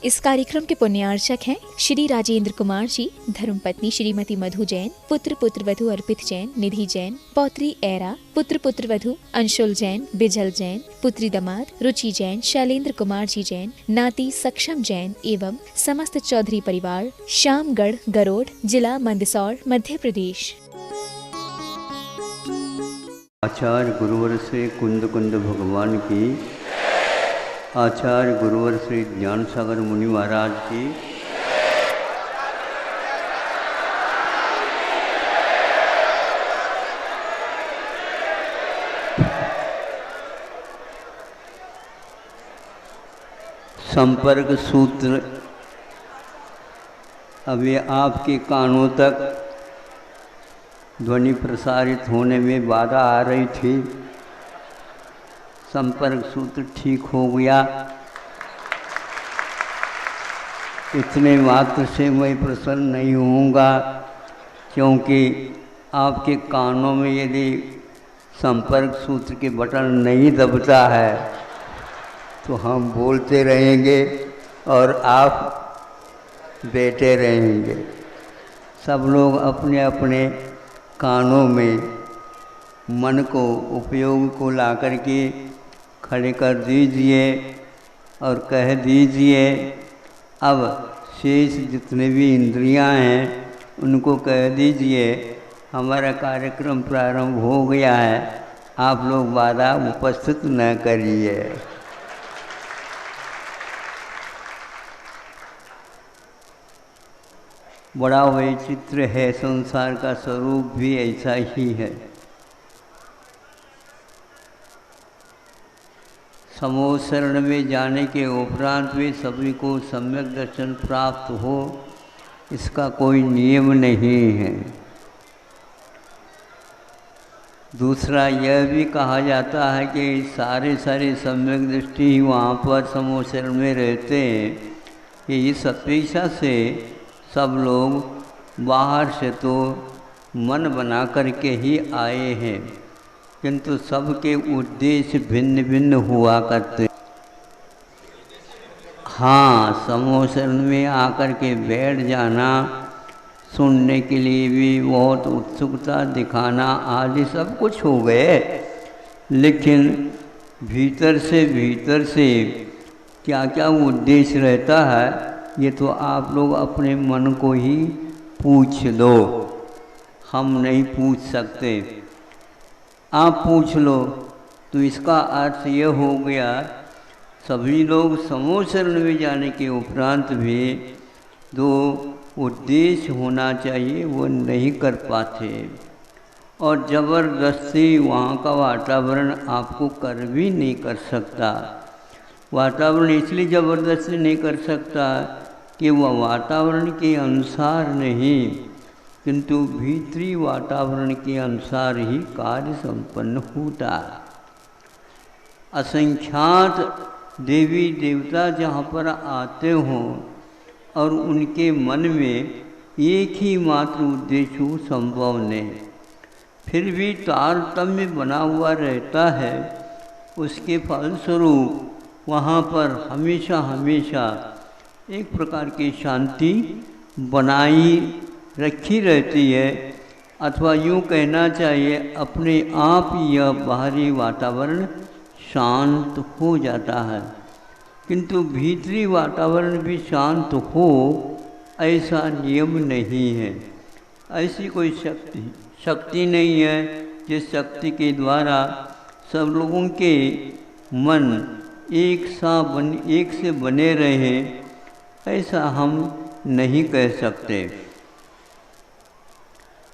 इस कार्यक्रम के पुण्यार्चक हैं श्री राजेंद्र कुमार जी, धर्मपत्नी श्रीमती मधु जैन, पुत्र पुत्रवधु अर्पित जैन, निधि जैन, पौत्री एरा, पुत्र पुत्रवधु अंशुल जैन, बिजल जैन, पुत्री दमाद रुचि जैन, शैलेंद्र कुमार जी जैन, नाती सक्षम जैन एवं समस्त चौधरी परिवार, श्यामगढ़ गरोड, जिला मंदसौर, मध्य प्रदेश। आचार्य गुरुवर श्री कुंद कुंद भगवान की, आचार्य गुरुवर श्री ज्ञान सागर मुनि महाराज की, संपर्क सूत्र अभी आपके कानों तक ध्वनि प्रसारित होने में बाधा आ रही थी। संपर्क सूत्र ठीक हो गया। इतने मात्र से मैं प्रसन्न नहीं होऊंगा, क्योंकि आपके कानों में यदि संपर्क सूत्र के बटन नहीं दबता है तो हम बोलते रहेंगे और आप बैठे रहेंगे। सब लोग अपने अपने कानों में मन को उपयोग को ला कर के खड़े कर दीजिए और कह दीजिए, अब शेष जितने भी इंद्रियां हैं उनको कह दीजिए हमारा कार्यक्रम प्रारंभ हो गया है, आप लोग बाधा उपस्थित न करिए। बड़ा वैचित्र है, संसार का स्वरूप भी ऐसा ही है। समूह शरण में जाने के उपरांत भी सभी को सम्यक दर्शन प्राप्त हो, इसका कोई नियम नहीं है। दूसरा यह भी कहा जाता है कि सारे सम्यक दृष्टि वहाँ पर समूह शरण में रहते हैं कि इस अपेक्षा से सब लोग बाहर से तो मन बना करके ही आए हैं, किंतु सबके उद्देश्य भिन्न भिन्न हुआ करते। हाँ, समूह शरण में आकर के बैठ जाना, सुनने के लिए भी बहुत उत्सुकता दिखाना आदि सब कुछ हो गए, लेकिन भीतर से क्या क्या उद्देश्य रहता है ये तो आप लोग अपने मन को ही पूछ लो, हम नहीं पूछ सकते। आप पूछ लो तो इसका अर्थ यह हो गया, सभी लोग समूह शरण में जाने के उपरांत भी जो उद्देश्य होना चाहिए वो नहीं कर पाते, और ज़बरदस्ती वहाँ का वातावरण आपको कर भी नहीं कर सकता। वातावरण इसलिए ज़बरदस्ती नहीं कर सकता कि वह वातावरण के अनुसार नहीं, किंतु भीतरी वातावरण के अनुसार ही कार्य संपन्न होता है। असंख्यात देवी देवता जहाँ पर आते हों और उनके मन में एक ही मात्र उद्देश्य हो संभव नहीं, फिर भी तारतम्य बना हुआ रहता है। उसके फलस्वरूप वहाँ पर हमेशा एक प्रकार की शांति बनाई रखी रहती है, अथवा यूँ कहना चाहिए अपने आप यह बाहरी वातावरण शांत हो जाता है, किंतु भीतरी वातावरण भी शांत हो ऐसा नियम नहीं है। ऐसी कोई शक्ति नहीं है जिस शक्ति के द्वारा सब लोगों के मन एक से बने रहे, ऐसा हम नहीं कह सकते।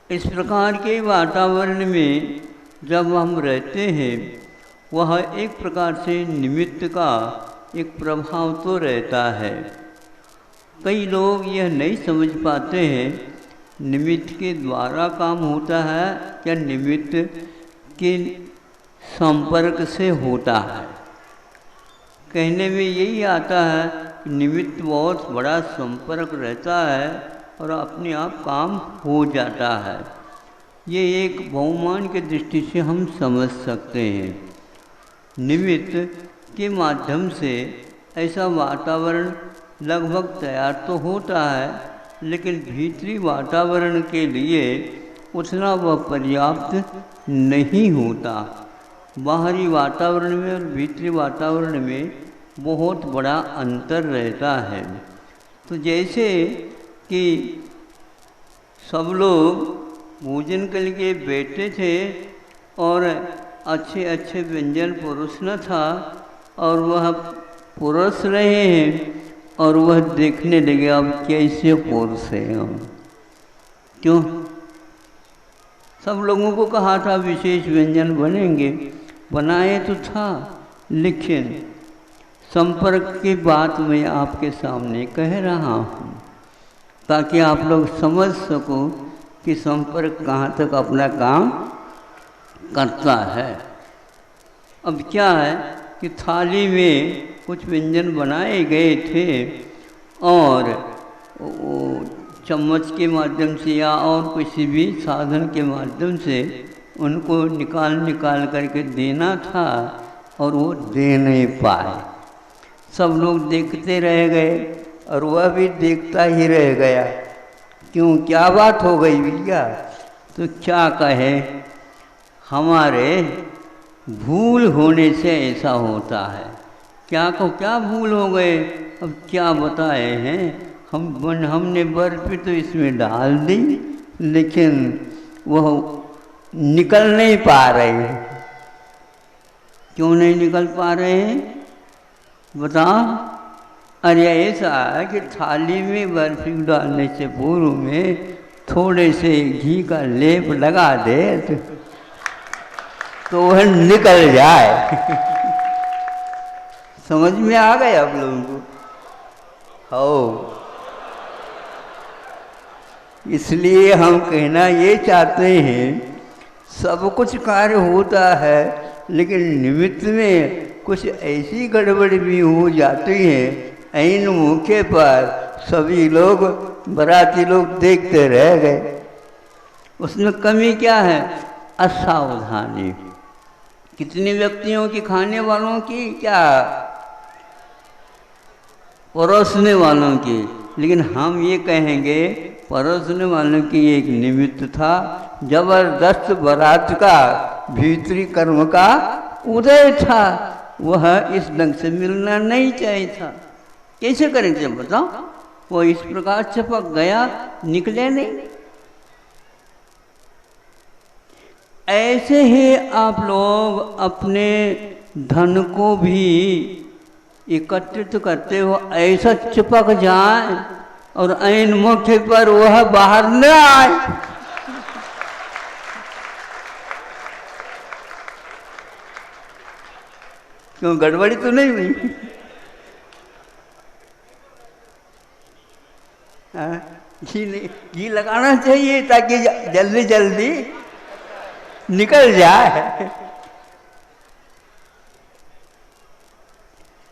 इस प्रकार के वातावरण में जब हम रहते हैं, वह एक प्रकार से निमित्त का एक प्रभाव तो रहता है। कई लोग यह नहीं समझ पाते हैं निमित्त के द्वारा काम होता है या निमित्त के संपर्क से होता है। कहने में यही आता है कि निमित्त बहुत बड़ा संपर्क रहता है और अपने आप काम हो जाता है। ये एक बहुमान की दृष्टि से हम समझ सकते हैं। निमित्त के माध्यम से ऐसा वातावरण लगभग तैयार तो होता है, लेकिन भीतरी वातावरण के लिए उतना वह पर्याप्त नहीं होता। बाहरी वातावरण में और भीतरी वातावरण में बहुत बड़ा अंतर रहता है। तो जैसे कि सब लोग भोजन के लिए बैठे थे और अच्छे अच्छे व्यंजन परोसना था और वह परोस रहे हैं और वह देखने लगे अब कैसे परोसे हम। क्यों? सब लोगों को कहा था विशेष व्यंजन बनेंगे, बनाए तो था, लेकिन संपर्क की बात मैं आपके सामने कह रहा हूँ ताकि आप लोग समझ सको कि संपर्क कहाँ तक अपना काम करता है। अब क्या है कि थाली में कुछ व्यंजन बनाए गए थे और चम्मच के माध्यम से या और किसी भी साधन के माध्यम से उनको निकाल करके देना था और वो दे नहीं पाए। सब लोग देखते रह गए और वह भी देखता ही रह गया। क्यों, क्या बात हो गई भैया? तो क्या कहे, हमारे भूल होने से ऐसा होता है। क्या भूल हो गए? अब क्या बताए हैं हमने बर्फी तो इसमें डाल दी, लेकिन वह निकल नहीं पा रहे हैं। क्यों नहीं निकल पा रहे हैं बताओ? अरे ऐसा है कि थाली में बर्फी डालने से पूर्व में थोड़े से घी का लेप लगा दे तो वह निकल जाए। समझ में आ गए आप लोगों को? हो, इसलिए हम कहना ये चाहते हैं, सब कुछ कार्य होता है लेकिन निमित्त में कुछ ऐसी गड़बड़ भी हो जाती है, ऐन मौके पर सभी लोग बाराती लोग देखते रह गए। उसमें कमी क्या है? असावधानी। कितने व्यक्तियों की, खाने वालों की, क्या परोसने वालों की। लेकिन हम ये कहेंगे परोसने वालों की एक निमित्त था, जबरदस्त बारात का भीतरी कर्म का उदय था, वह इस ढंग से मिलना नहीं चाहिए था। कैसे करेंगे बताओ? वो इस प्रकार चपक गया, निकले नहीं। ऐसे ही आप लोग अपने धन को भी एकत्रित करते हो, ऐसा चिपक जाए और ऐन मौके पर वह बाहर न आए। क्यों, गड़बड़ी तो नहीं हुई? घी लगाना चाहिए ताकि जल्दी जल्दी निकल जाए।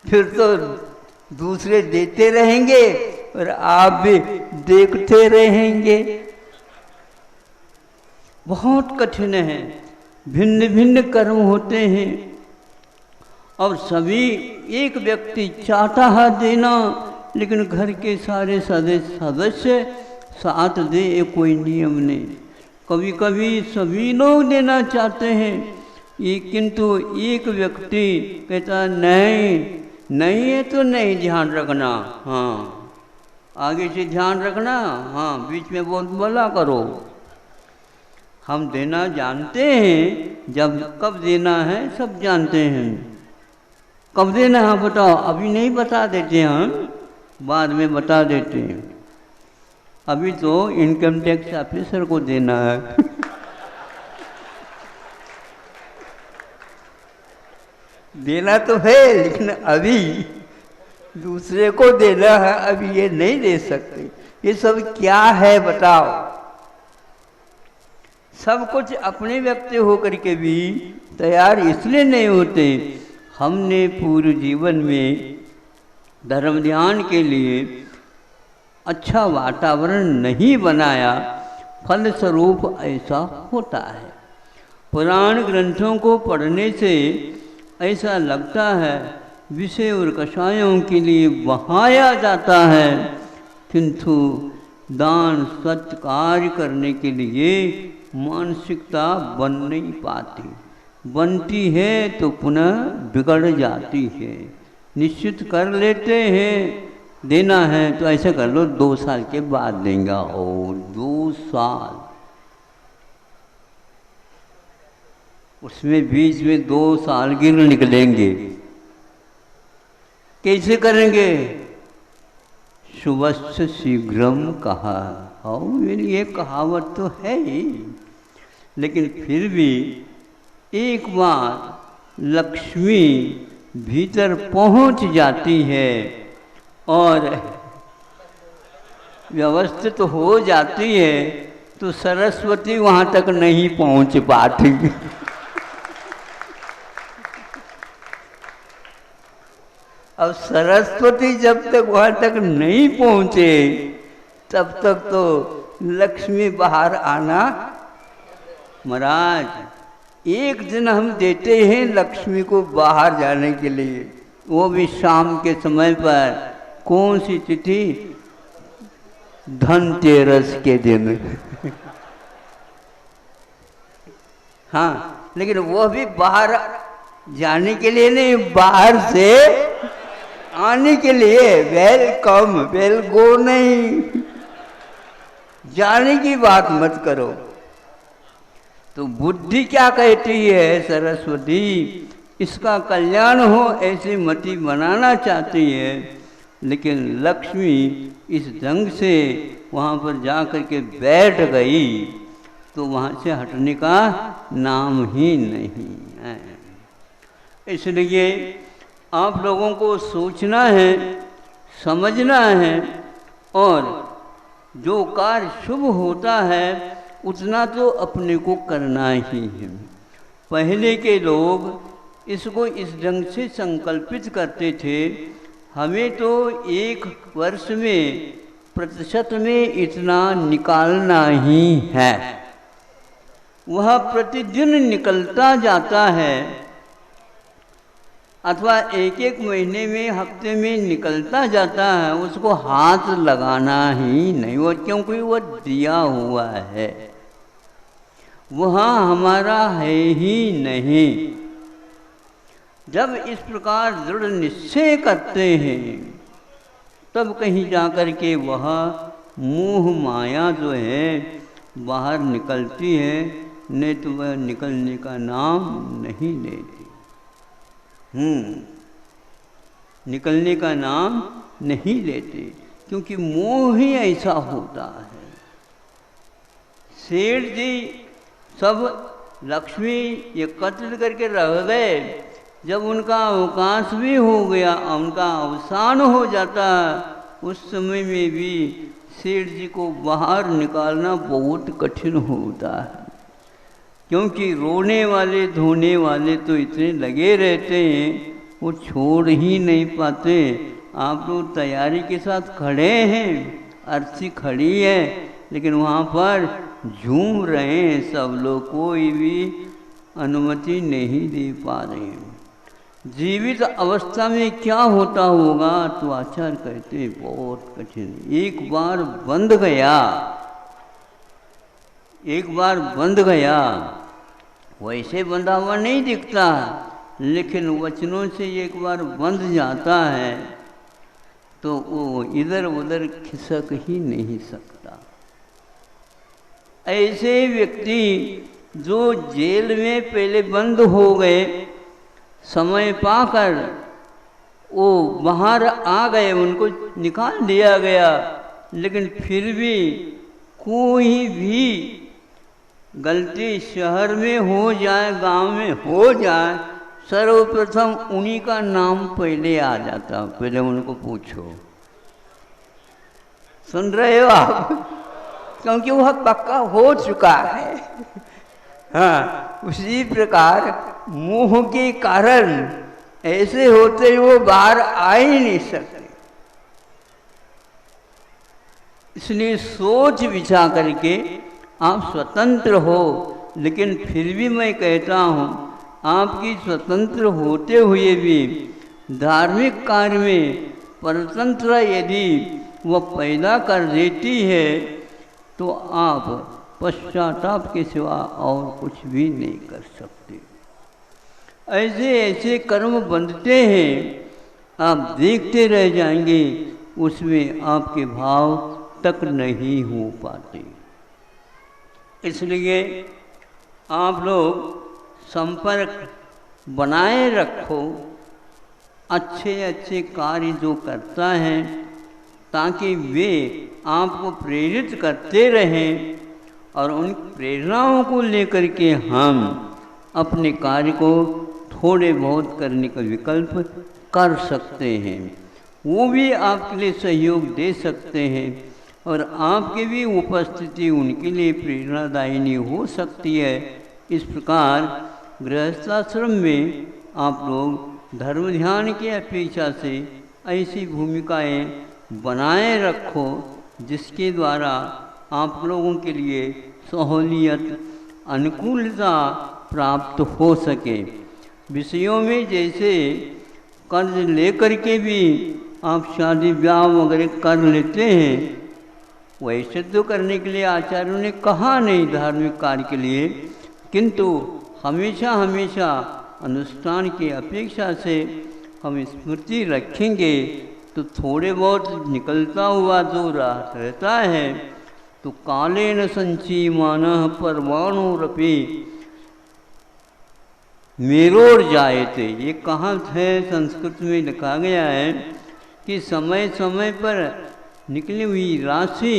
फिर तो दूसरे देते रहेंगे और आप भी देखते रहेंगे। बहुत कठिन है, भिन्न भिन्न कर्म होते हैं और सभी एक व्यक्ति चाहता है देना, लेकिन घर के सारे सदस्य साथ दे, ये कोई नियम नहीं। कभी कभी सभी लोग देना चाहते हैं, ये किंतु एक व्यक्ति कहता नहीं है तो नहीं ध्यान रखना, हाँ आगे से ध्यान रखना, हाँ बीच में बहुत बोला करो। हम देना जानते हैं, जब कब देना है सब जानते हैं। कब देना है बताओ? अभी नहीं बता देते, हम बाद में बता देते हैं। अभी तो इनकम टैक्स ऑफिसर को देना है। देना तो है, लेकिन अभी दूसरे को देना है, अभी ये नहीं दे सकते। ये सब क्या है बताओ? सब कुछ अपने व्यक्ति होकर के भी तैयार इसलिए नहीं होते, हमने पूरे जीवन में धर्म ध्यान के लिए अच्छा वातावरण नहीं बनाया, फलस्वरूप ऐसा होता है। पुराण ग्रंथों को पढ़ने से ऐसा लगता है विषय और कषायों के लिए बहाया जाता है, किंतु दान सत्य कार्य करने के लिए मानसिकता बन नहीं पाती, बनती है तो पुनः बिगड़ जाती है। निश्चित कर लेते हैं देना है तो ऐसे कर लो 2 साल के बाद देंगे, और 2 साल, उसमें बीच में 2 साल गिर निकलेंगे, कैसे करेंगे? शुभश्च शीघ्रम कहा, और मेरी ये कहावत तो है ही, लेकिन फिर भी एक बार लक्ष्मी भीतर पहुंच जाती है और व्यवस्थित हो जाती है तो सरस्वती वहाँ तक नहीं पहुँच पाती। अब सरस्वती जब तक वहाँ तक नहीं पहुँचे तब तक तो लक्ष्मी बाहर आना, महाराज एक दिन हम देते हैं लक्ष्मी को बाहर जाने के लिए, वो भी शाम के समय पर। कौन सी तिथि? धनतेरस के दिन। हाँ, लेकिन वो भी बाहर जाने के लिए नहीं, बाहर से आने के लिए। वेलकम, वेल गो नहीं, जाने की बात मत करो। तो बुद्धि क्या कहती है? सरस्वती इसका कल्याण हो ऐसी मति बनाना चाहती है, लेकिन लक्ष्मी इस ढंग से वहाँ पर जा कर के बैठ गई तो वहाँ से हटने का नाम ही नहीं है। इसलिए आप लोगों को सोचना है, समझना है, और जो कार्य शुभ होता है उतना तो अपने को करना ही है। पहले के लोग इसको इस ढंग से संकल्पित करते थे, हमें तो 1 वर्ष में प्रतिशत में इतना निकालना ही है। वह प्रतिदिन निकलता जाता है, अथवा 1-1 महीने में, हफ्ते में निकलता जाता है, उसको हाथ लगाना ही नहीं, वो क्योंकि वो दिया हुआ है, वह हमारा है ही नहीं। जब इस प्रकार दृढ़ निश्चय करते हैं तब कहीं जाकर के वह मोह माया जो है बाहर निकलती है, नहीं तो वह निकलने का नाम नहीं लेती। निकलने का नाम नहीं लेते, क्योंकि मोह ही ऐसा होता है। सेठ जी सब लक्ष्मी एकत्रित करके रह गए, जब उनका अवकाश भी हो गया, उनका अवसान हो जाता, उस समय में भी सेठ जी को बाहर निकालना बहुत कठिन होता है, क्योंकि रोने वाले धोने वाले तो इतने लगे रहते हैं, वो छोड़ ही नहीं पाते। आप लोग तैयारी के साथ खड़े हैं, अर्थी खड़ी है, लेकिन वहाँ पर झूम रहे हैं सब लोग, कोई भी अनुमति नहीं दे पा रहे हैं। जीवित अवस्था में क्या होता होगा तो आचार्य कहते हैं बहुत कठिन। एक बार बंध गया, वैसे बंधा हुआ नहीं दिखता, लेकिन वचनों से एक बार बंध जाता है तो वो इधर उधर खिसक ही नहीं सकता। ऐसे व्यक्ति जो जेल में पहले बंद हो गए, समय पाकर वो बाहर आ गए, उनको निकाल दिया गया, लेकिन फिर भी कोई भी गलती शहर में हो जाए, गांव में हो जाए, सर्वप्रथम उन्हीं का नाम पहले आ जाता। पहले उनको पूछो, सुन रहे हो आप? क्योंकि वह पक्का हो चुका है। हाँ, उसी प्रकार मोह के कारण ऐसे होते वो बाहर आ ही नहीं सकते। इसलिए सोच विचार करके आप स्वतंत्र हो, लेकिन फिर भी मैं कहता हूँ आपकी स्वतंत्र होते हुए भी धार्मिक कार्य में परतंत्र यदि वह पैदा कर देती है तो आप पश्चाताप के सिवा और कुछ भी नहीं कर सकते। ऐसे ऐसे कर्म बनते हैं, आप देखते रह जाएंगे, उसमें आपके भाव तक नहीं हो पाते। इसलिए आप लोग संपर्क बनाए रखो, अच्छे अच्छे कार्य जो करता है, ताकि वे आपको प्रेरित करते रहें और उन प्रेरणाओं को लेकर के हम अपने कार्य को थोड़े बहुत करने का विकल्प कर सकते हैं। वो भी आपके लिए सहयोग दे सकते हैं और आपकी भी उपस्थिति उनके लिए प्रेरणादायिनी हो सकती है। इस प्रकार गृहस्थाश्रम में आप लोग धर्म ध्यान की अपेक्षा से ऐसी भूमिकाएं बनाए रखो जिसके द्वारा आप लोगों के लिए सहूलियत, अनुकूलता प्राप्त हो सके। विषयों में जैसे कर्ज लेकर के भी आप शादी ब्याह वगैरह कर लेते हैं, वैसे तो करने के लिए आचार्यों ने कहा नहीं धार्मिक कार्य के लिए, किंतु हमेशा हमेशा अनुष्ठान की अपेक्षा से हम स्मृति रखेंगे तो थोड़े बहुत निकलता हुआ जो रहता है तो कालेन संचीमानः परमाणुरपि मेरोर जायते। ये कहावत है, संस्कृत में लिखा गया है कि समय समय पर निकली हुई राशि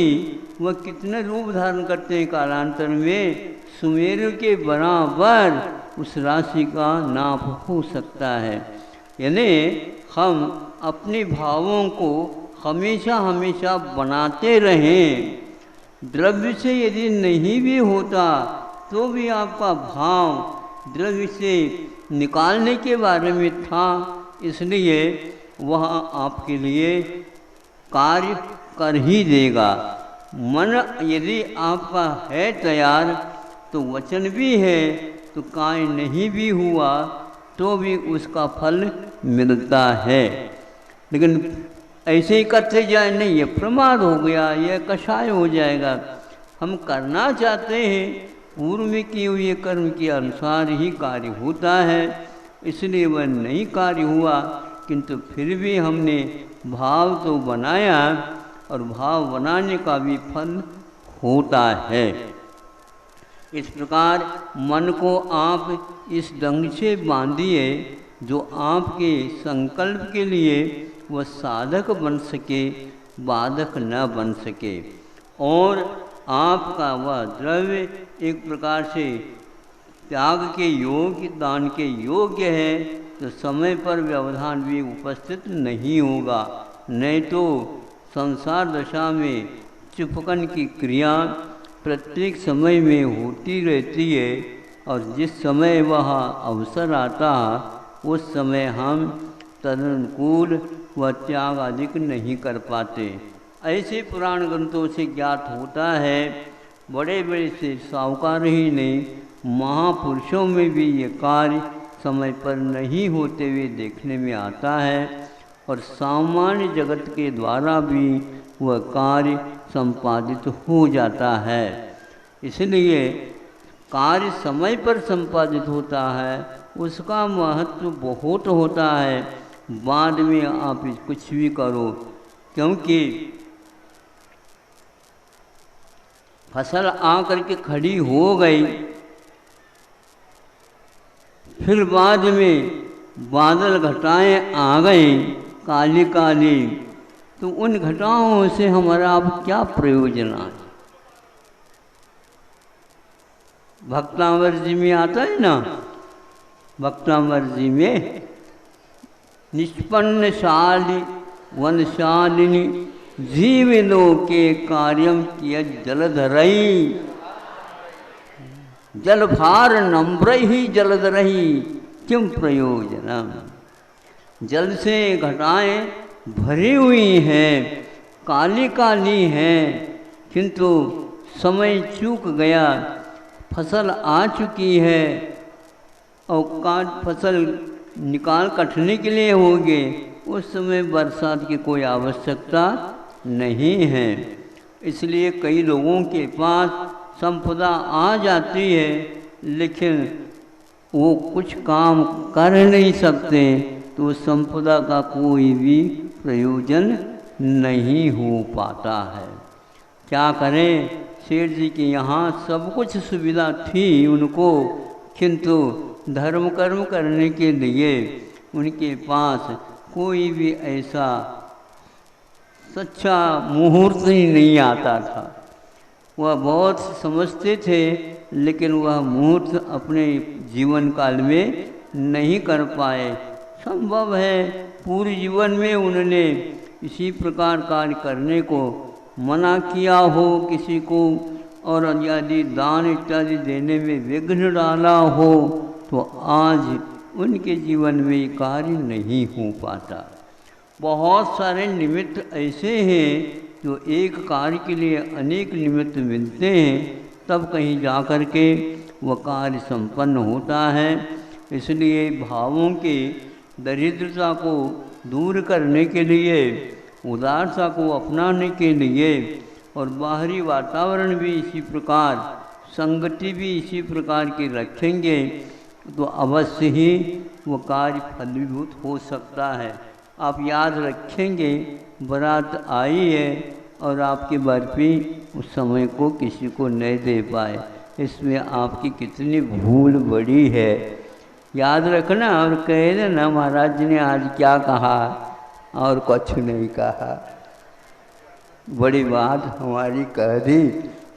वह कितने रूप धारण करते हैं, कालांतर में सुमेरु के बराबर उस राशि का नाप हो सकता है। यानी हम अपने भावों को हमेशा हमेशा बनाते रहें। द्रव्य से यदि नहीं भी होता तो भी आपका भाव द्रव्य से निकालने के बारे में था, इसलिए वह आपके लिए कार्य कर ही देगा। मन यदि आपका है तैयार तो वचन भी है, तो कार्य नहीं भी हुआ तो भी उसका फल मिलता है। लेकिन ऐसे ही करते जाए, नहीं ये प्रमाद हो गया, यह कषाय हो जाएगा। हम करना चाहते हैं, पूर्व में किए हुए कर्म के अनुसार ही कार्य होता है, इसलिए वह नहीं कार्य हुआ, किंतु फिर भी हमने भाव तो बनाया और भाव बनाने का भी फल होता है। इस प्रकार मन को आप इस ढंग से बांधिए जो आपके संकल्प के लिए वह साधक बन सके, बाधक न बन सके, और आपका वह द्रव्य एक प्रकार से त्याग के योग्य, दान के योग्य है, तो समय पर व्यवधान भी उपस्थित नहीं होगा। नहीं तो संसार दशा में चुपकन की क्रिया प्रत्येक समय में होती रहती है, और जिस समय वह अवसर आता उस समय हम तदनुकूल व त्याग अधिक नहीं कर पाते। ऐसे पुराण ग्रंथों से ज्ञात होता है, बड़े बड़े से साहूकार ही नहीं, महापुरुषों में भी ये कार्य समय पर नहीं होते हुए देखने में आता है, और सामान्य जगत के द्वारा भी वह कार्य संपादित हो जाता है। इसलिए कार्य समय पर संपादित होता है, उसका महत्व बहुत होता है। बाद में आप कुछ भी करो, क्योंकि फसल आकर के खड़ी हो गई, फिर बाद में बादल घटाएं आ गए काली काली, तो उन घटाओं से हमारा अब क्या प्रयोजन है। भक्तामर जी में आता है ना, भक्तामर जी में निष्पन्नशाली वनशालिनी जीविनो के कार्यम किया जलधरई, जलभार नम्र ही जलधरई किम प्रयोजनम। जल से घटाएं भरी हुई हैं, काली काली हैं, किंतु समय चूक गया, फसल आ चुकी है और काट फसल निकाल कटने के लिए होंगे, उस समय बरसात की कोई आवश्यकता नहीं है। इसलिए कई लोगों के पास संपदा आ जाती है, लेकिन वो कुछ काम कर नहीं सकते, तो उस संपदा का कोई भी प्रयोजन नहीं हो पाता है। क्या करें, सेठ जी के यहाँ सब कुछ सुविधा थी उनको, किंतु धर्म कर्म करने के लिए उनके पास कोई भी ऐसा सच्चा मुहूर्त ही नहीं आता था। वह बहुत समझते थे, लेकिन वह मुहूर्त अपने जीवन काल में नहीं कर पाए। संभव है पूरे जीवन में उन्होंने इसी प्रकार कार्य करने को मना किया हो किसी को, और यदि दान इत्यादि देने में विघ्न डाला हो, तो आज उनके जीवन में कार्य नहीं हो पाता। बहुत सारे निमित्त ऐसे हैं जो एक कार्य के लिए अनेक निमित्त मिलते हैं, तब कहीं जा कर के वह कार्य संपन्न होता है। इसलिए भावों की दरिद्रता को दूर करने के लिए, उदारता को अपनाने के लिए, और बाहरी वातावरण भी इसी प्रकार, संगति भी इसी प्रकार की रखेंगे, तो अवश्य ही वो कार्य फलीभूत हो सकता है। आप याद रखेंगे, बारात आई है और आपकी बर्फी उस समय को किसी को नहीं दे पाए, इसमें आपकी कितनी भूल बड़ी है। याद रखना और कह देना महाराज जी ने आज क्या कहा और कुछ नहीं कहा। बड़ी बात हमारी कह दी,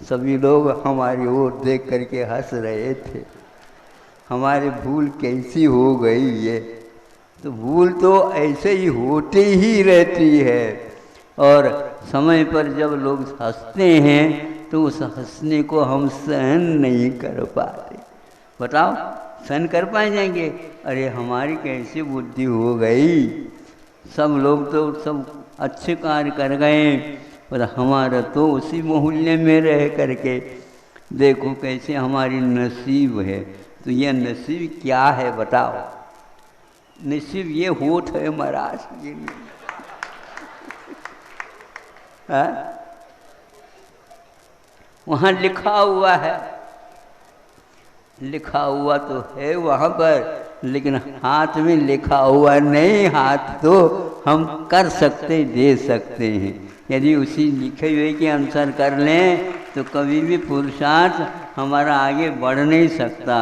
सभी लोग हमारी ओर देख करके हंस रहे थे। हमारी भूल कैसी हो गई ये, तो भूल तो ऐसे ही होती ही रहती है, और समय पर जब लोग हंसते हैं तो उस हंसने को हम सहन नहीं कर पाते। बताओ, सहन कर पाएंगे? अरे हमारी कैसी बुद्धि हो गई, सब लोग तो सब अच्छे कार्य कर गए, पर हमारा तो उसी मोहल्ले में रह करके देखो कैसे हमारी नसीब है। तो यह नसीब क्या है बताओ? नसीब ये होत है महाराज ये वहाँ लिखा हुआ है, लिखा हुआ तो है वहाँ पर, लेकिन हाथ में लिखा हुआ नहीं। हाथ तो हम कर सकते, दे सकते हैं। यदि उसी लिखे हुए के अनुसार कर लें तो कभी भी पुरुषार्थ हमारा आगे बढ़ नहीं सकता।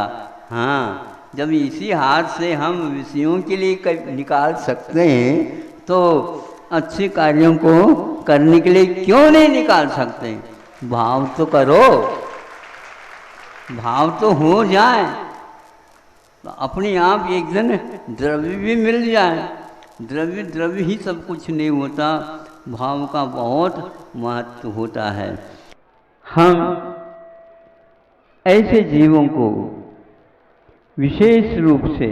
हाँ, जब इसी हाथ से हम विषयों के लिए निकाल सकते हैं, तो अच्छे कार्यों को करने के लिए क्यों नहीं निकाल सकते? भाव तो करो, भाव तो हो जाए, तो अपने आप एक दिन द्रव्य भी मिल जाए। द्रव्य द्रव्य ही सब कुछ नहीं होता, भाव का बहुत महत्व होता है। हम ऐसे जीवों को विशेष रूप से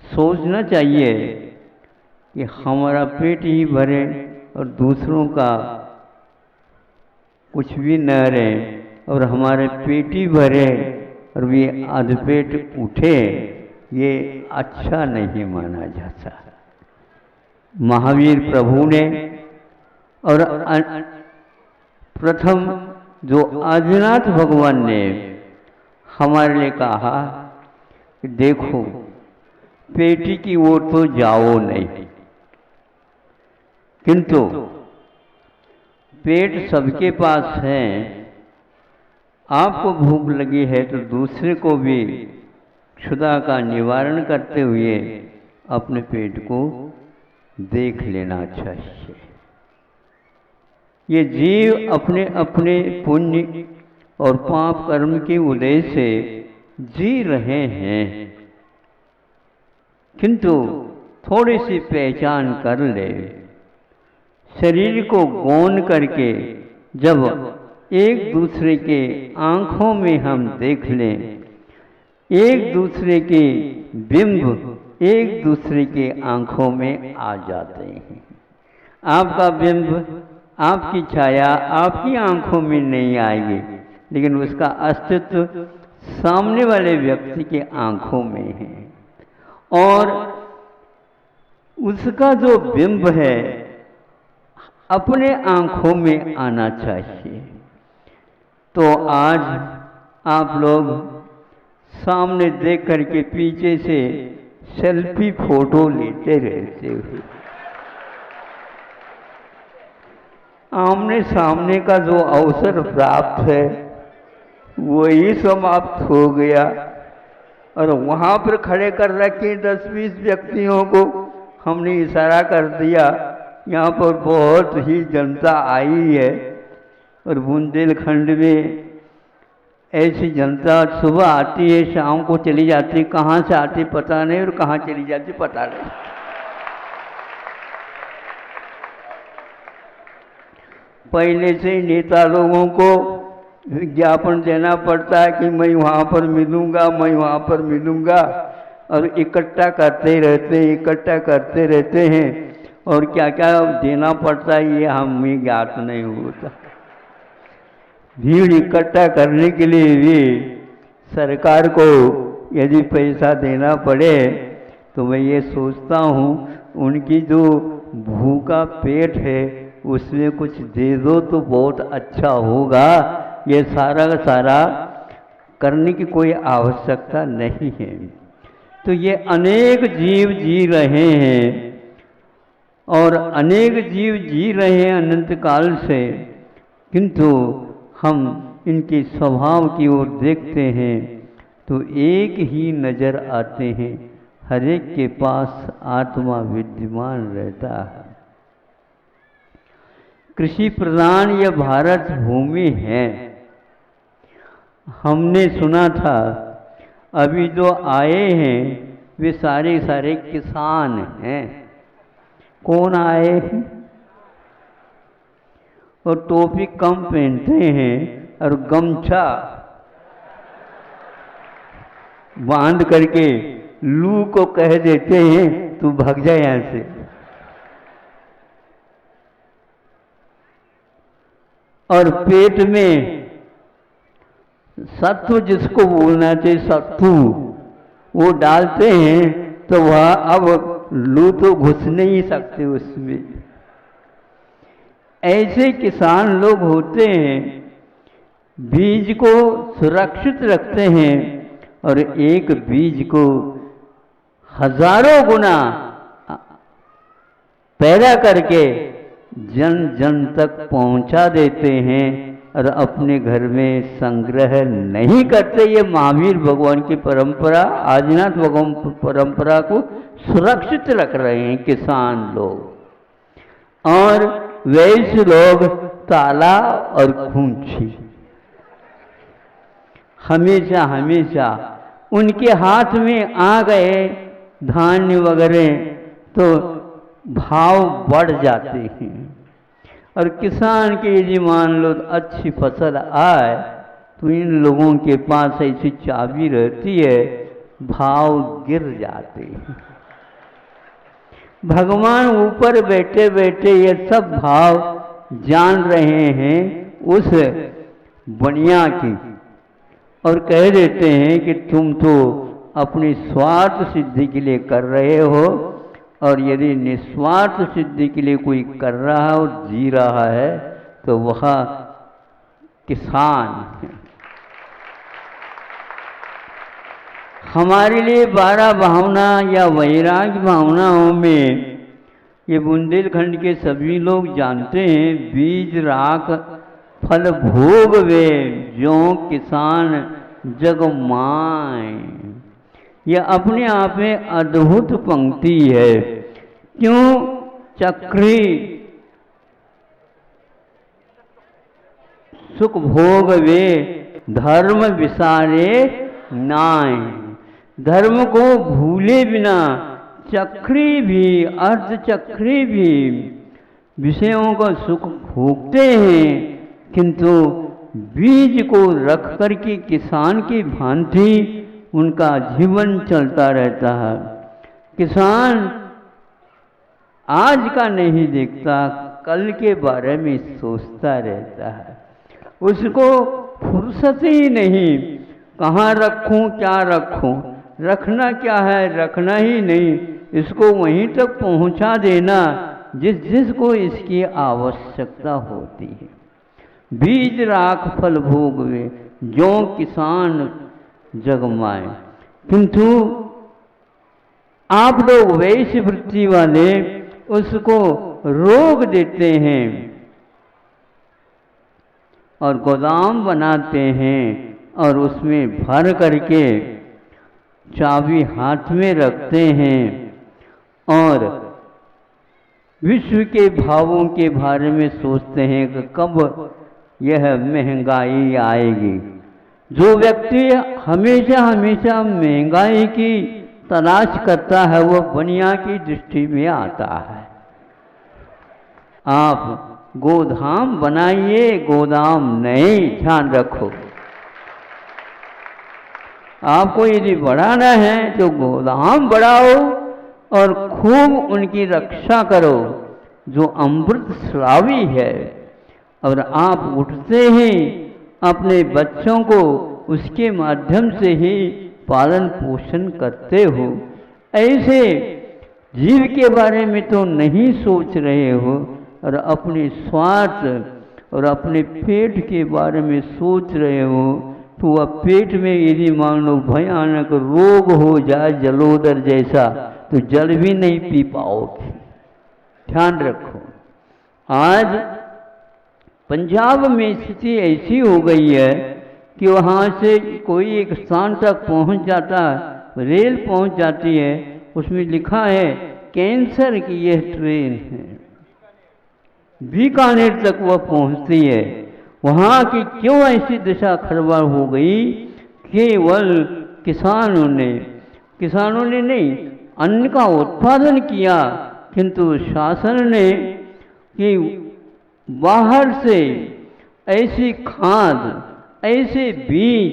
सोचना चाहिए कि हमारा पेट ही भरे और दूसरों का कुछ भी न रहे, और हमारे पेट ही भरे और वे अधपेट उठे, ये अच्छा नहीं माना जाता। महावीर प्रभु ने और प्रथम जो आदिनाथ भगवान ने हमारे लिए कहा कि देखो पेटी की ओर तो जाओ नहीं, किंतु पेट सबके पास है। आपको भूख लगी है तो दूसरे को भी क्षुधा का निवारण करते हुए अपने पेट को देख लेना चाहिए। ये जीव अपने अपने पुण्य और पाप कर्म के उदय से जी रहे हैं, किंतु थोड़ी सी पहचान कर ले। शरीर को गौण करके जब एक दूसरे के आँखों में हम देख लें, एक दूसरे के बिंब एक दूसरे के आँखों में आ जाते हैं। आपका बिंब, आपकी छाया आपकी आँखों में नहीं आएगी, लेकिन उसका अस्तित्व सामने वाले व्यक्ति के आँखों में है। और उसका जो बिंब है अपने आंखों में आना चाहिए। तो आज आप लोग सामने देख करके पीछे से सेल्फी फोटो लेते रहते हो। आमने सामने का जो अवसर प्राप्त है वही समाप्त हो गया, और वहां पर खड़े कर रखे 10-20 व्यक्तियों को हमने इशारा कर दिया, यहाँ पर बहुत ही जनता आई है। और बुंदेलखंड में ऐसी जनता सुबह आती है, शाम को चली जाती, कहाँ से आती पता नहीं और कहाँ चली जाती पता नहीं। पहले से ही नेता लोगों को विज्ञापन देना पड़ता है कि मैं वहाँ पर मिलूँगा, मैं वहाँ पर मिलूँगा, और इकट्ठा करते रहते हैं, और क्या क्या देना पड़ता है ये हमें ज्ञात नहीं होता। भीड़ इकट्ठा करने के लिए भी सरकार को यदि पैसा देना पड़े तो मैं ये सोचता हूँ उनकी जो भूखा पेट है उसमें कुछ दे दो तो बहुत अच्छा होगा। ये सारा का सारा करने की कोई आवश्यकता नहीं है। तो ये अनेक जीव जी रहे हैं, और अनेक जीव जी रहे हैं अनंत काल से, किंतु हम इनके स्वभाव की ओर देखते हैं तो एक ही नज़र आते हैं, हर एक के पास आत्मा विद्यमान रहता है। कृषि प्रधान यह भारत भूमि है। हमने सुना था अभी जो आए हैं वे सारे सारे किसान हैं। कौन आए हैं? और टोपी कम पहनते हैं और गमछा बांध करके लू को कह देते हैं तू भाग जा यहां से। और पेट में सत्तू, जिसको बोलना चाहिए सत्तू, वो डालते हैं तो वह अब लू तो घुस नहीं सकते उसमें। ऐसे किसान लोग होते हैं, बीज को सुरक्षित रखते हैं और एक बीज को हजारों गुना पैदा करके जन जन तक पहुंचा देते हैं और अपने घर में संग्रह नहीं करते। ये महावीर भगवान की परंपरा, आदिनाथ भगवान परंपरा को सुरक्षित रख रहे हैं किसान लोग। और वैश्य लोग ताला और खूंची हमेशा हमेशा उनके हाथ में आ गए धान्य वगैरह तो भाव बढ़ जाते हैं। और किसान के यदि मान लो अच्छी फसल आए तो इन लोगों के पास ऐसी चाबी रहती है, भाव गिर जाते हैं। भगवान ऊपर बैठे बैठे ये सब भाव जान रहे हैं उस बनिया की, और कह देते हैं कि तुम तो अपनी स्वार्थ सिद्धि के लिए कर रहे हो, और यदि निस्वार्थ सिद्धि के लिए कोई कर रहा है और जी रहा है तो वह किसान है। हमारे लिए 12 भावना या वैराग्य भावनाओं में ये बुंदेलखंड के सभी लोग जानते हैं। बीज राख फल भोग वे जो किसान जग माय। यह अपने आप में अद्भुत पंक्ति है। क्यों? चक्री सुख भोग वे धर्म विसारे नाय। धर्म को भूले बिना चक्री भी, अर्ध चक्री भी विषयों का सुख भोगते हैं, किंतु बीज को रख करके किसान की भांति उनका जीवन चलता रहता है। किसान आज का नहीं देखता, कल के बारे में सोचता रहता है। उसको फुर्सत ही नहीं, कहाँ रखूं क्या रखूं, रखना क्या है, रखना ही नहीं, इसको वहीं तक पहुंचा देना जिसको इसकी आवश्यकता होती है। बीज राख फल भोगवे, जो किसान जगमाए। किंतु आप लोग वैश्य वृत्ति वाले उसको रोक देते हैं और गोदाम बनाते हैं और उसमें भर करके चाबी हाथ में रखते हैं और विश्व के भावों के बारे में सोचते हैं कि कब यह महंगाई आएगी। जो व्यक्ति हमेशा हमेशा महंगाई की तलाश करता है वह बनिया की दृष्टि में आता है। आप गोदाम बनाइए, गोदाम नहीं, ध्यान रखो। आपको यदि बढ़ाना है तो गोदाम बढ़ाओ और खूब उनकी रक्षा करो जो अमृत श्रावी है। और आप उठते ही अपने बच्चों को उसके माध्यम से ही पालन पोषण करते हो। ऐसे जीव के बारे में तो नहीं सोच रहे हो और अपने स्वार्थ और अपने पेट के बारे में सोच रहे हो। तो वह पेट में यदि मान लो भयानक रोग हो जाए जलोदर जैसा तो जल भी नहीं पी पाओगे। ध्यान रखो। आज पंजाब में स्थिति ऐसी हो गई है कि वहाँ से कोई एक स्थान तक पहुँच जाता है, रेल पहुँच जाती है, उसमें लिखा है कैंसर की यह ट्रेन है। बीकानेर तक वह पहुँचती है। वहाँ की क्यों ऐसी दशा खराब हो गई? केवल किसानों ने नहीं, अन्न का उत्पादन किया, किंतु शासन ने कि बाहर से ऐसी खाद, ऐसे बीज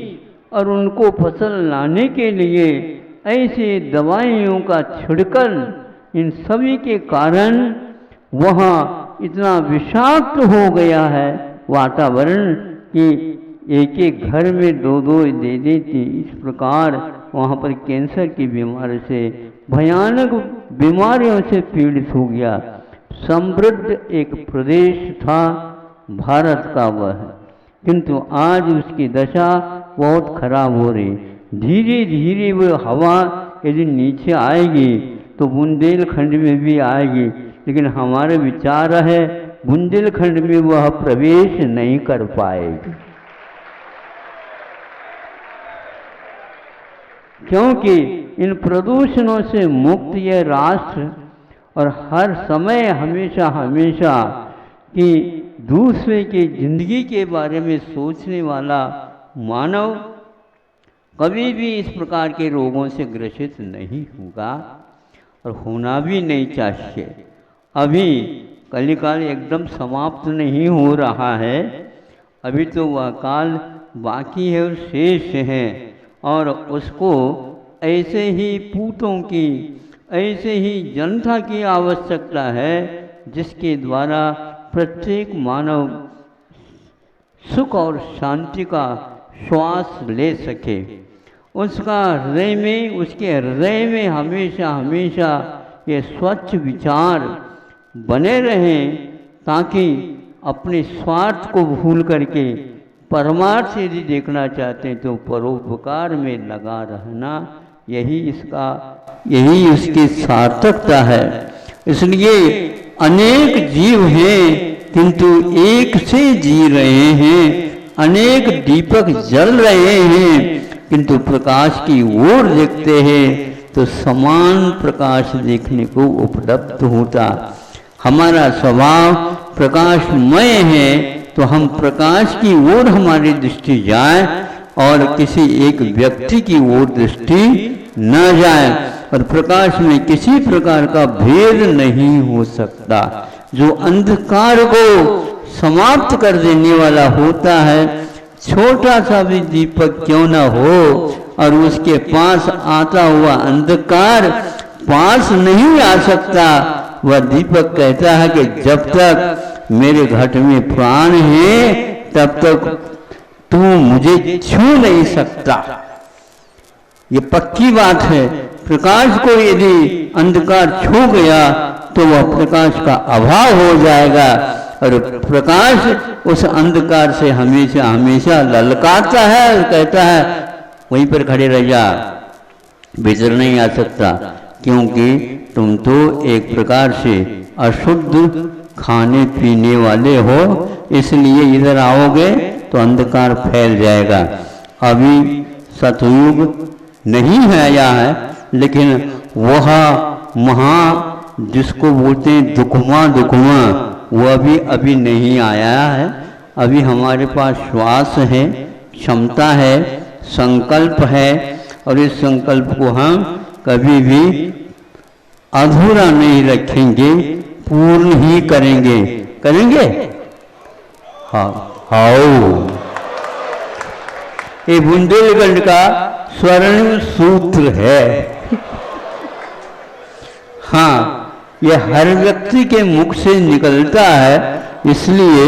और उनको फसल लाने के लिए ऐसे दवाइयों का छिड़कल, इन सभी के कारण वहाँ इतना विषाक्त हो गया है वातावरण कि एक एक घर में दो दो दे देती। इस प्रकार वहाँ पर कैंसर की बीमारी से, भयानक बीमारियों से पीड़ित हो गया। समृद्ध एक प्रदेश था भारत का वह, किंतु आज उसकी दशा बहुत खराब हो रही। धीरे धीरे वह हवा यदि नीचे आएगी तो बुंदेलखंड में भी आएगी, लेकिन हमारे विचार है बुंदेलखंड में वह प्रवेश नहीं कर पाएगी, क्योंकि इन प्रदूषणों से मुक्त यह राष्ट्र और हर समय हमेशा कि दूसरे की जिंदगी के बारे में सोचने वाला मानव कभी भी इस प्रकार के रोगों से ग्रसित नहीं होगा और होना भी नहीं चाहिए। अभी कलिकाल एकदम समाप्त नहीं हो रहा है, अभी तो वह काल बाकी है और शेष है, और उसको ऐसे ही पूतों की, ऐसे ही जनता की आवश्यकता है जिसके द्वारा प्रत्येक मानव सुख और शांति का श्वास ले सके। उसका हृदय में, उसके हृदय में हमेशा ये स्वच्छ विचार बने रहें, ताकि अपने स्वार्थ को भूल करके परमार्थ यदि देखना चाहते हैं तो परोपकार में लगा रहना, यही उसकी सार्थकता है। इसलिए अनेक जीव हैं किंतु एक से जी रहे हैं, अनेक दीपक जल रहे हैं किंतु प्रकाश की ओर देखते हैं तो समान प्रकाश देखने को उपलब्ध होता। हमारा स्वभाव प्रकाशमय है तो हम प्रकाश की ओर हमारी दृष्टि जाए और किसी एक व्यक्ति की ओर दृष्टि न जाए, और प्रकाश में किसी प्रकार का भेद नहीं हो सकता। जो अंधकार को समाप्त कर देने वाला होता है, छोटा सा भी दीपक क्यों न हो, और उसके पास आता हुआ अंधकार पास नहीं आ सकता, वह दीपक कहता है कि जब तक मेरे घट में प्राण है तब तक तू मुझे छू नहीं सकता। ये पक्की बात है। प्रकाश को यदि अंधकार छू गया तो वह प्रकाश का अभाव हो जाएगा, और प्रकाश उस अंधकार से हमेशा हमेशा ललकारता है और कहता है वहीं पर खड़े रह जा, भीतर नहीं आ सकता, क्योंकि तुम तो एक प्रकार से अशुद्ध खाने पीने वाले हो, इसलिए इधर आओगे तो अंधकार फैल जाएगा। अभी सतयुग नहीं है आया है, लेकिन वह महा जिसको बोलते हैं दुखमा दुखमा, वह भी अभी नहीं आया है। अभी हमारे पास श्वास है, क्षमता है, संकल्प है, और इस संकल्प को हम कभी भी अधूरा नहीं रखेंगे, पूर्ण ही करेंगे। करेंगे? हाँ हाओ। ये बुंदेलखंड का स्वर्ण सूत्र है। हाँ, यह हर व्यक्ति के मुख से निकलता है, इसलिए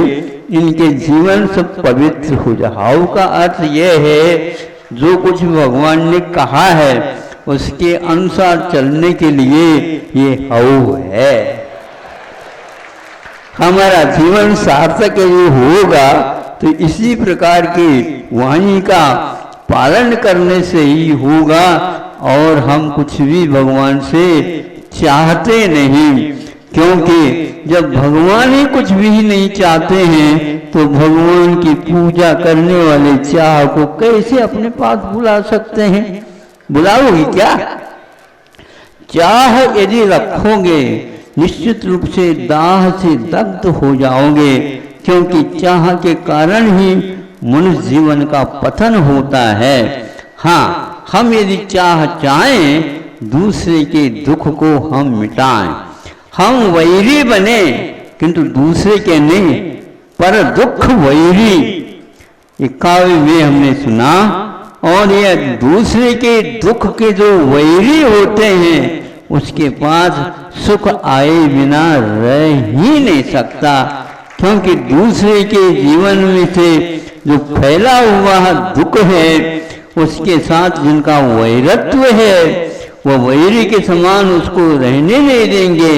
इनके जीवन सब पवित्र हो जाए। हाउ का अर्थ यह है जो कुछ भगवान ने कहा है उसके अनुसार चलने के लिए ये हाउ है। हमारा जीवन सार्थक यदि होगा तो इसी प्रकार की वाणी का पालन करने से ही होगा, और हम कुछ भी भगवान से चाहते नहीं, क्योंकि जब भगवान ही कुछ भी नहीं चाहते हैं तो भगवान की पूजा करने वाले चाह को कैसे अपने पास बुला सकते हैं? बुलाओगी क्या? चाह यदि रखोगे निश्चित रूप से दाह से दग्ध हो जाओगे, क्योंकि चाह के कारण ही मनुष्य जीवन का पतन होता है। हाँ, हम यदि चाहें दूसरे के दुख को हम मिटाएं, हम वैरी बने किंतु दूसरे के नहीं, पर दुख वैरी, ये काव्य में हमने सुना। और ये दूसरे के दुख के जो वैरी होते हैं उसके पास सुख आए बिना रह ही नहीं सकता, क्योंकि दूसरे के जीवन में से जो फैला हुआ दुख है उसके साथ जिनका वैरत्व है वह वैरी के समान उसको रहने नहीं देंगे।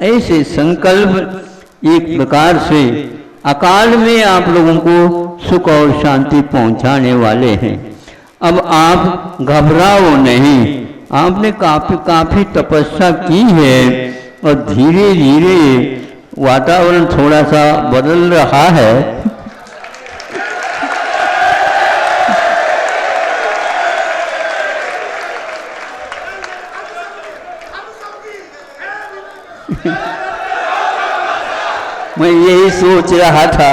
ऐसे संकल्प एक प्रकार से अकाल में आप लोगों को सुख और शांति पहुंचाने वाले हैं। अब आप घबराओ नहीं, आपने काफी तपस्या की है और धीरे धीरे वातावरण थोड़ा सा बदल रहा है। मैं यही सोच रहा था,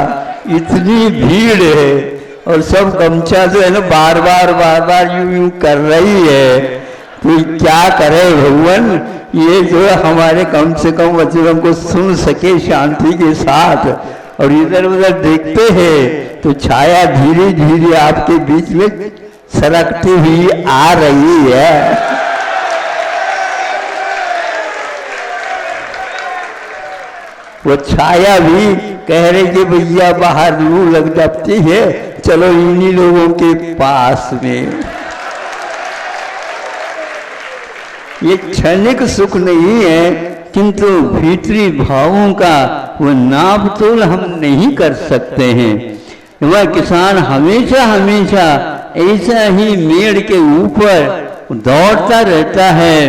इतनी भीड़ है और सब गमछा जो है ना बार बार यूं कर रही है, तो क्या करे भगवान, ये जो है हमारे कम से कम वचनों को सुन सके शांति के साथ। और इधर उधर देखते हैं तो छाया धीरे धीरे आपके बीच में सरकती हुई आ रही है। वो छाया भी कह रहे कि भैया बाहर लू लग जाती है, चलो इन्हीं लोगों के पास में। ये क्षणिक सुख नहीं है, किंतु भीतरी भावों का वो नाप तोल हम नहीं कर सकते हैं। वह किसान हमेशा हमेशा ऐसा ही मेड़ के ऊपर दौड़ता रहता है,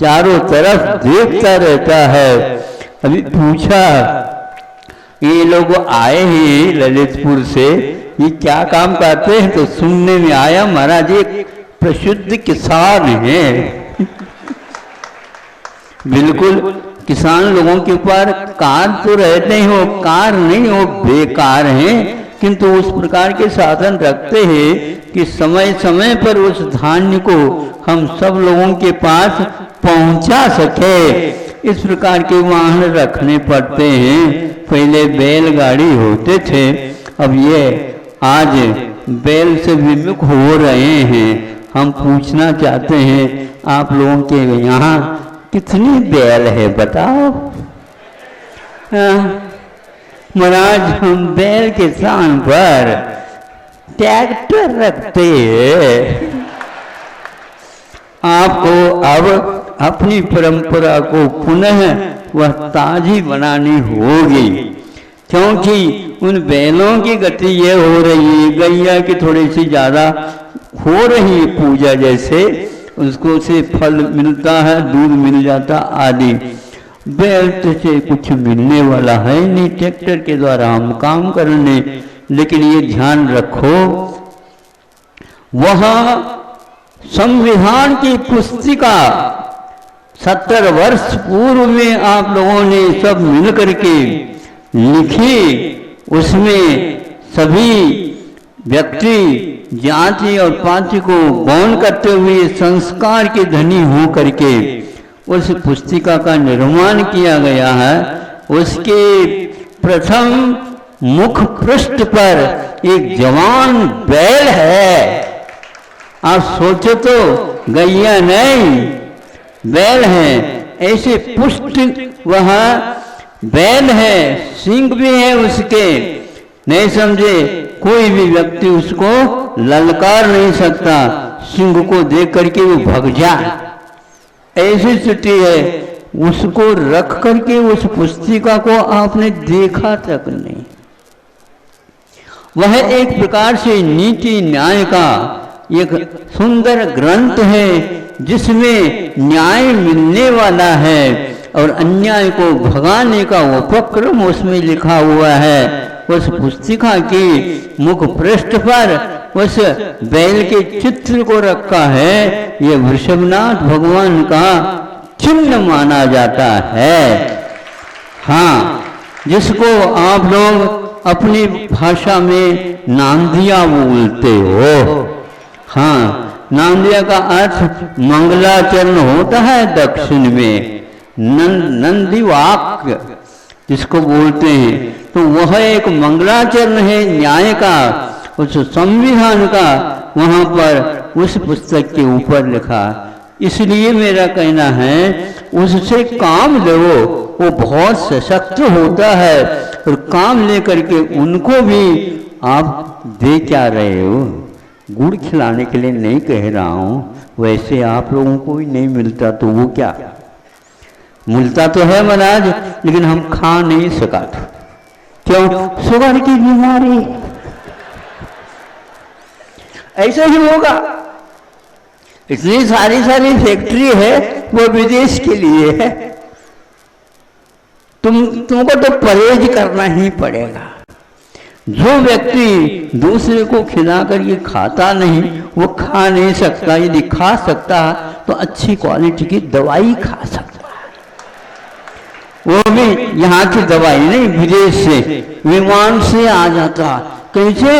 चारों तरफ देखता रहता है। अभी पूछा, ये लोग आए हैं ललितपुर से, ये क्या काम करते हैं? तो सुनने में आया महाराज एक प्रसिद्ध किसान है। बिल्कुल किसान लोगों के ऊपर कार तो रहते हैं, वो कार नहीं, वो बेकार हैं, किंतु उस प्रकार के साधन रखते हैं कि समय समय पर उस धान्य को हम सब लोगों के पास पहुंचा सके। इस प्रकार के वाहन रखने पड़ते हैं। पहले बैलगाड़ी होते थे, अब ये आज बैल से विमुख हो रहे हैं। हम पूछना चाहते हैं आप लोगों के यहाँ कितनी बैल है बताओ? महाराज हम बैल के स्थान पर ट्रैक्टर रखते हैं। आपको अब अपनी परंपरा को पुनः वह ताजी बनानी होगी, क्योंकि उन बैलों की गति ये हो रही है, गैया की थोड़ी सी ज़्यादा हो रही है पूजा, जैसे उसको से फल मिलता है, दूध मिल जाता आदि। बैल से कुछ मिलने वाला है नहीं, ट्रैक्टर के द्वारा हम काम करने। लेकिन ये ध्यान रखो, वहाँ संविधान की पुस्तिका 70 वर्ष पूर्व में आप लोगों ने सब मिल करके लिखी, उसमें सभी व्यक्ति जाति और पाति को गौण करते हुए संस्कार के धनी हो करके उस पुस्तिका का निर्माण किया गया है। उसके प्रथम मुख पृष्ठ पर एक जवान बैल है। आप सोचो तो, गैया नहीं, बैल है। ऐसे पुष्ट वहाँ बैल है, सिंह भी है उसके, नहीं समझे, कोई भी व्यक्ति उसको ललकार नहीं सकता, सिंह को देख करके वो भग जाए, ऐसी स्थिति है। उसको रख करके उस पुस्तिका को आपने देखा तक नहीं। वह एक प्रकार से नीति न्याय का एक सुंदर ग्रंथ है, जिसमें न्याय मिलने वाला है और अन्याय को भगाने का उपक्रम उसमें लिखा हुआ है। उस पुस्तिका की मुख पृष्ठ पर उस बैल के चित्र को रखा है। ये वृषभनाथ भगवान का चिन्ह माना जाता है। हाँ, जिसको आप लोग अपनी भाषा में नांदिया बोलते हो। हाँ, नांदिया का अर्थ मंगलाचरण होता है दक्षिण में, नंदिवाक्य जिसको बोलते हैं। तो वह एक मंगलाचरण है न्याय का, उस संविधान का, वहाँ पर उस पुस्तक के ऊपर लिखा। इसलिए मेरा कहना है उससे काम लो, वो बहुत सशक्त होता है। और काम लेकर के उनको भी आप दे क्या रहे हो, गुड़ खिलाने के लिए नहीं कह रहा हूँ, वैसे आप लोगों को भी नहीं मिलता तो वो क्या मिलता तो है महाराज, लेकिन हम खा नहीं सका था। क्यों? शुगर की बीमारी। ऐसा ही होगा। इतनी सारी फैक्ट्री है, वो विदेश के लिए है। तुमको तो परहेज करना ही पड़ेगा। जो व्यक्ति दूसरे को खिला कर ये खाता नहीं, वो खा नहीं सकता। यदि खा सकता तो अच्छी क्वालिटी की दवाई खा सकता, वो भी यहाँ की दवाई नहीं, विदेश से, विमान से आ जाता। कैसे?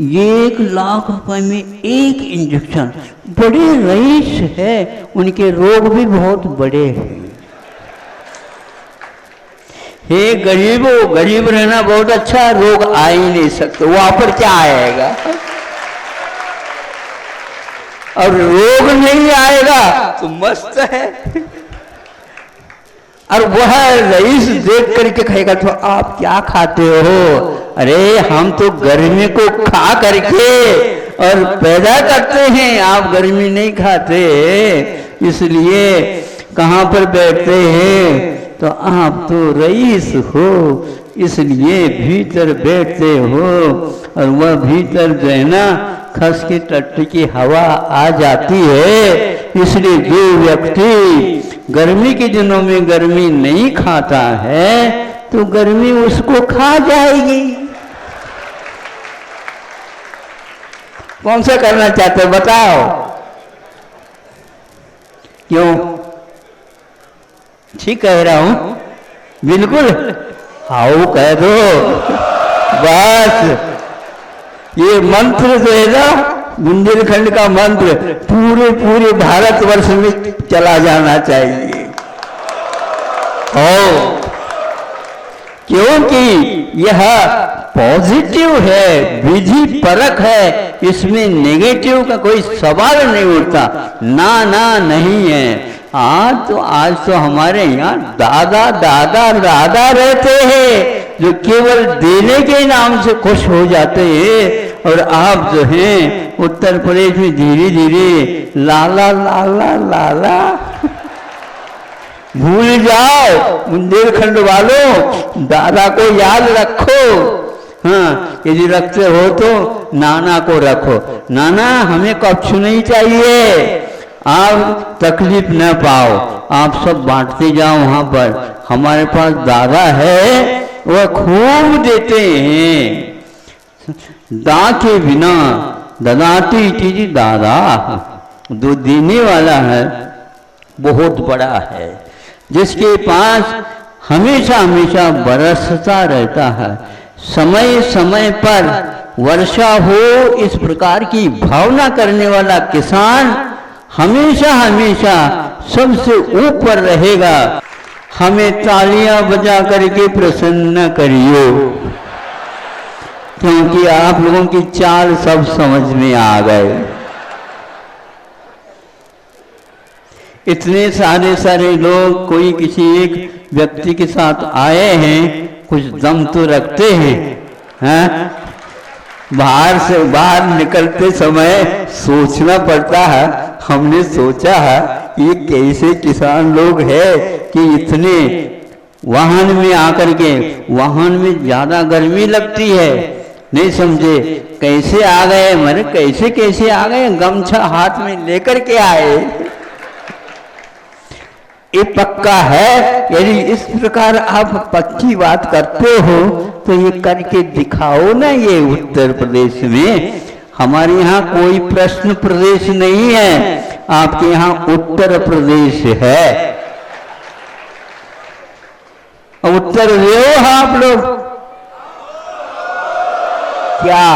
1 लाख रुपए में 1 इंजेक्शन। बड़े रईस है, उनके रोग भी बहुत बड़े हैं। हे गरीबो, गरीब रहना बहुत अच्छा, रोग आ ही नहीं सकते, वहां पर क्या आएगा? और रोग नहीं आएगा तो मस्त है। और वह रईस देख करके कहेगा तो आप क्या खाते हो? अरे हम तो गर्मी को खा करके और पैदा करते हैं, आप गर्मी नहीं खाते, इसलिए कहाँ पर बैठते हैं? तो आप तो रईस हो, इसलिए भीतर बैठते हो। और वह भीतर जो है ना, खस के टट्टी की हवा आ जाती है। इसलिए जो व्यक्ति गर्मी के दिनों में गर्मी नहीं खाता है, तो गर्मी उसको खा जाएगी। कौन सा करना चाहते हो बताओ? क्यों? ठीक कह रहा हूं? बिल्कुल हाउ कह दो बस। ये मंत्र जो है ना, बुंदेलखंड का मंत्र पूरे भारतवर्ष में चला जाना चाहिए। क्योंकि यह पॉजिटिव है, विधि परक है, इसमें नेगेटिव का कोई सवाल नहीं उठता। ना नहीं है। आज तो हमारे यहाँ दादा रहते हैं, जो केवल देने के नाम से खुश हो जाते हैं और आप जो हैं उत्तर प्रदेश में धीरे धीरे लाला लाला लाला भूल जाओ। बुंदेलखंड वालों, दादा को याद रखो। हाँ, यदि रखते हो तो नाना को रखो। नाना, हमें कछु नहीं चाहिए, आप तकलीफ न पाओ, आप सब बांटते जाओ वहां पर। हमारे पास दादा है, वह खूब देते हैं। दा के बिना ददाती चीज दादा, जो देने वाला है बहुत बड़ा है, जिसके पास हमेशा हमेशा बरसता रहता है। समय समय पर वर्षा हो, इस प्रकार की भावना करने वाला किसान हमेशा हमेशा सबसे ऊपर रहेगा। हमें तालियां बजा करके प्रसन्न करियो, क्योंकि आप लोगों की चाल सब समझ में आ गए। इतने सारे सारे लोग कोई किसी एक व्यक्ति के साथ आए हैं, कुछ दम तो रखते हैं। बाहर से बाहर निकलते समय सोचना पड़ता है। हमने सोचा है ये कैसे किसान लोग हैं कि इतने वाहन में आकर के, वाहन में ज्यादा गर्मी लगती है, नहीं समझे कैसे आ गए, मरे कैसे कैसे आ गए, गमछा हाथ में लेकर के आए। ये पक्का है। यदि इस प्रकार आप पक्की बात करते हो तो ये करके दिखाओ ना। ये उत्तर प्रदेश में, हमारे यहाँ कोई प्रश्न प्रदेश नहीं है, आपके यहाँ उत्तर प्रदेश है। उत्तर दो आप लोग। क्या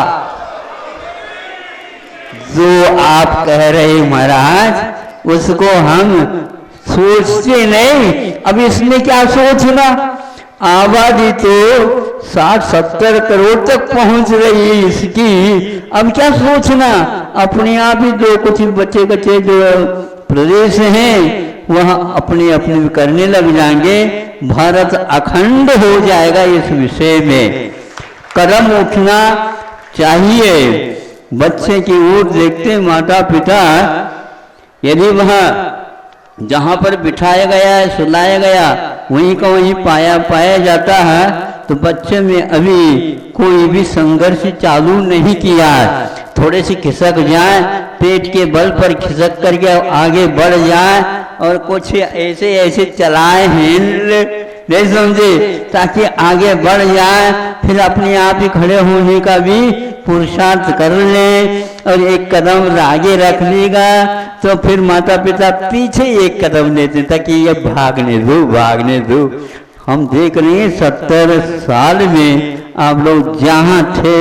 जो आप कह रहे महाराज, उसको हम सोचते नहीं। अब इसमें क्या सोचना, आबादी तो 60-70 करोड़ तक पहुंच रही है इसकी, अब क्या सोचना। अपने आप ही जो कुछ बच्चे बच्चे जो प्रदेश हैं वह अपने अपने करने लग जाएंगे। भारत अखंड हो जाएगा। इस विषय में कदम उठना चाहिए। बच्चे की ओर देखते माता पिता, यदि वह जहां पर बिठाया गया है, सुलाया गया, वहीं का वहीं पाया जाता है, तो बच्चे में अभी कोई भी संघर्ष चालू नहीं किया। थोड़े से खिसक जाए, पेट के बल पर खिसक करके आगे बढ़ जाए और कुछ ऐसे ऐसे चलाए हैंडल, नहीं समझे, ताकि आगे बढ़ जाए, फिर अपने आप ही खड़े होने का भी पुरुषार्थ कर ले और एक कदम आगे रख लेगा तो फिर माता पिता पीछे एक कदम लेते ताकि ये भागने दो। हम देख रहे हैं 70 साल में आप लोग जहां थे,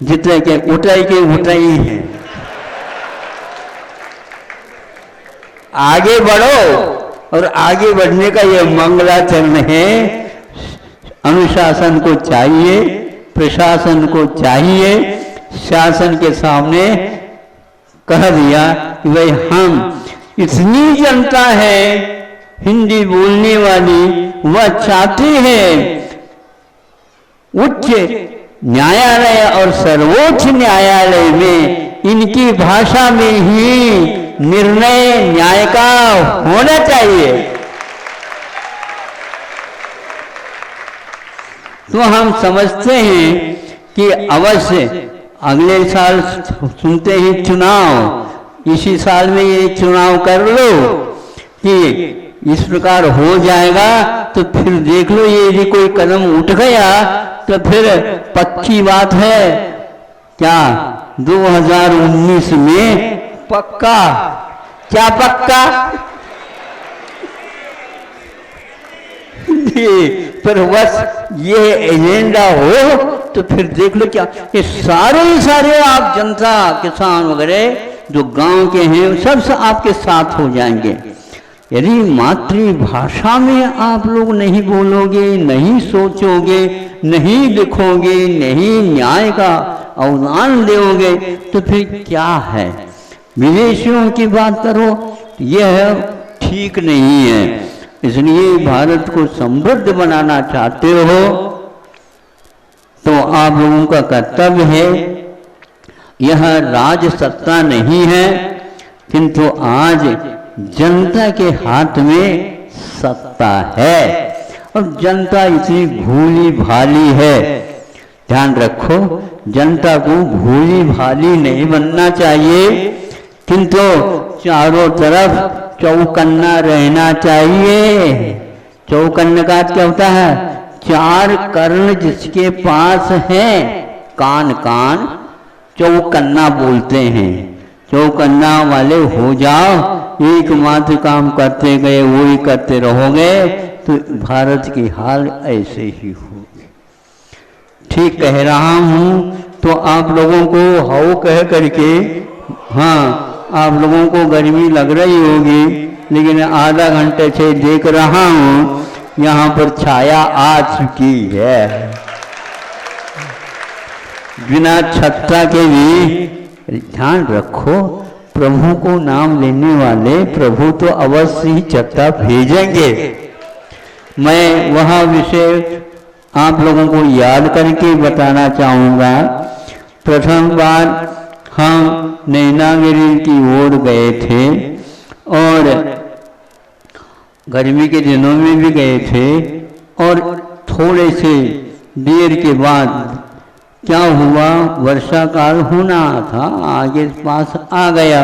जितने के उठाई हैं। आगे बढ़ो, और आगे बढ़ने का ये मंगलाचरण है। अनुशासन को चाहिए, प्रशासन को चाहिए। शासन के सामने कह दिया कि भाई हम इतनी जनता है हिंदी बोलने वाली, वह चाहती है उच्च न्यायालय और सर्वोच्च न्यायालय में इनकी भाषा में ही निर्णय न्याय का होना चाहिए। तो हम समझते हैं कि अवश्य अगले साल सुनते ही चुनाव, इसी साल में ये चुनाव कर लो कि इस प्रकार हो जाएगा, तो फिर देख लो ये यदि कोई कदम उठ गया तो फिर पक्की बात है क्या 2019 में पक्का। क्या पक्का? पर बस ये एजेंडा हो तो फिर देख लो क्या ये सारे आप जनता किसान वगैरह जो गांव के हैं सब आपके साथ हो जाएंगे। यदि मातृभाषा में आप लोग नहीं बोलोगे, नहीं सोचोगे, नहीं लिखोगे, नहीं न्याय का अवदान दोगे तो फिर क्या है। विदेशियों की बात करो, यह ठीक नहीं है। इसलिए भारत को समृद्ध बनाना चाहते हो तो आप लोगों का कर्तव्य है यह राज सत्ता नहीं है, किंतु आज जनता के हाथ में सत्ता है और जनता इतनी भोली भाली है। ध्यान रखो, जनता को भोली भाली नहीं बनना चाहिए, किंतु चारों तरफ चौकन्ना रहना चाहिए। चौकन्ना का क्या होता है? चार कर्ण जिसके पास हैं, कान कान चौकन्ना बोलते हैं। चौकन्ना वाले हो जाओ, एकमात्र काम करते गए वही करते रहोगे तो भारत की हाल ऐसे ही होगी। ठीक कह रहा हूँ तो आप लोगों को हाउ कह करके, हाँ आप लोगों को गर्मी लग रही होगी, लेकिन आधा घंटे से देख रहा हूँ यहाँ पर छाया आ चुकी है। बिना छत्ता के भी ध्यान रखो, प्रभु को नाम लेने वाले प्रभु तो अवश्य ही छत्ता भेजेंगे। मैं वह विषय आप लोगों को याद करके बताना चाहूँगा। प्रथम बार हम नैनागिरी की ओर गए थे और गर्मी के दिनों में भी गए थे, और थोड़े से देर के बाद क्या हुआ, वर्षा काल होना था, आगे पास आ गया।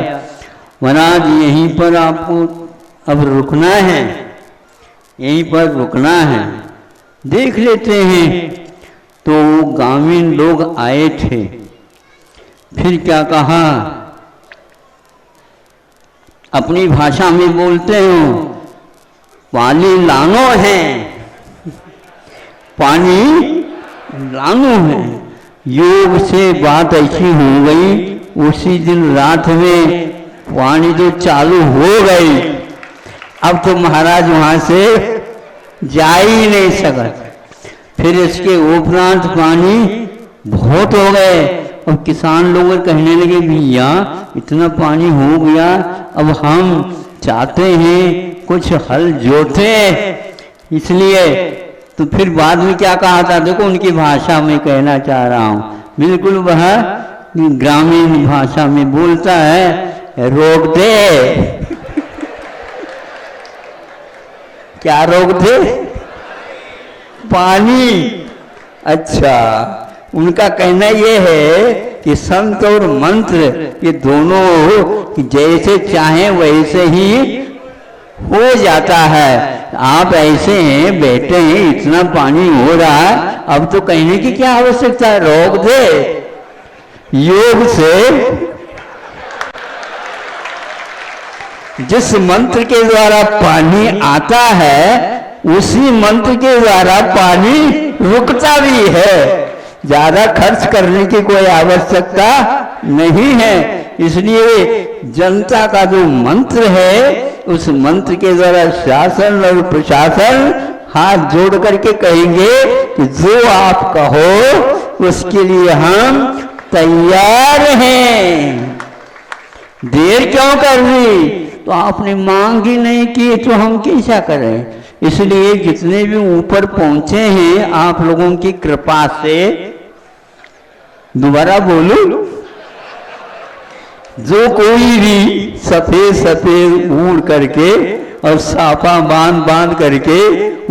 महाराज यहीं पर आपको अब रुकना है, यहीं पर रुकना है, देख लेते हैं। तो ग्रामीण लोग आए थे, फिर क्या कहा, अपनी भाषा में बोलते हो, पानी लानो है, पानी लानो है। योग से बात ऐसी हो गई, उसी दिन रात में पानी तो चालू हो गई। अब तो महाराज वहां से जा ही नहीं सका। फिर इसके उपरांत पानी बहुत हो गए और किसान लोग कहने लगे, भैया इतना पानी हो गया, अब हम चाहते हैं कुछ हल जोते, इसलिए। तो फिर बाद में क्या कहा था, देखो उनकी भाषा में कहना चाह रहा हूँ, बिल्कुल वह ग्रामीण भाषा में बोलता है, रोक दे। क्या रोक दे? पानी। अच्छा, उनका कहना ये है कि संत और मंत्र ये दोनों जैसे चाहें वैसे ही हो जाता है। आप ऐसे हैं, बैठे हैं, इतना पानी हो रहा है, अब तो कहने की क्या आवश्यकता है, रोक दे। योग से जिस मंत्र के द्वारा पानी आता है, उसी मंत्र के द्वारा पानी रुकता भी है। ज्यादा खर्च करने की कोई आवश्यकता नहीं है। इसलिए जनता का जो मंत्र है, उस मंत्र के द्वारा शासन और प्रशासन हाथ जोड़ करके कहेंगे कि जो आप कहो उसके लिए हम तैयार हैं। देर क्यों कर दी? तो आपने मांग ही नहीं की तो हम कैसा करें? इसलिए जितने भी ऊपर पहुंचे हैं आप लोगों की कृपा से, दोबारा बोलूं, जो कोई भी सफेद सफेद उड़ करके और साफा बांध बांध करके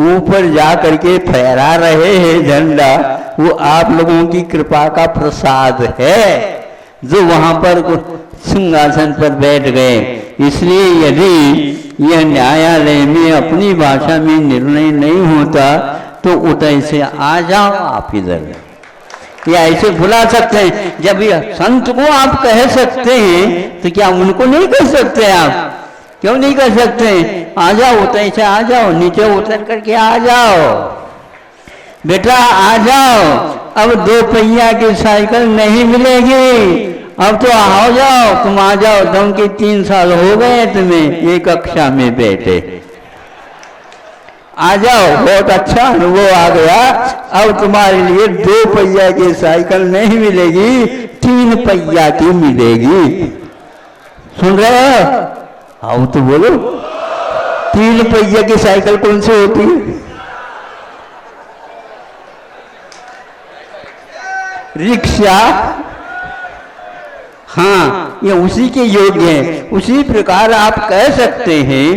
ऊपर जा करके फहरा रहे हैं झंडा, वो आप लोगों की कृपा का प्रसाद है, जो वहां पर सिंहासन पर बैठ गए। इसलिए यदि यह न्यायालय में अपनी भाषा में निर्णय नहीं होता तो उदय से आ जाओ आप इधर, या ऐसे बुला सकते हैं। जब यह संत को आप कह सकते हैं तो क्या उनको नहीं कह सकते? आप क्यों नहीं कह सकते? आ जाओ, उदय से आ जाओ, नीचे उतर करके आ जाओ, बेटा आ जाओ। अब 2 पहिया की साइकिल नहीं मिलेगी, अब तो आओ जाओ, तुम आ जाओ। तुम के 3 साल हो गए तुम्हें एक कक्षा में बैठे, आ जाओ, बहुत अच्छा अनुभव आ गया। अब तुम्हारे लिए 2 पहिया की साइकिल नहीं मिलेगी, 3 पहिया की मिलेगी। सुन रहे हो? आओ तो बोलो, 3 पहिया की साइकिल कौन सी होती है? रिक्शा, हाँ, ये उसी के योग्य है। उसी प्रकार आप कह सकते हैं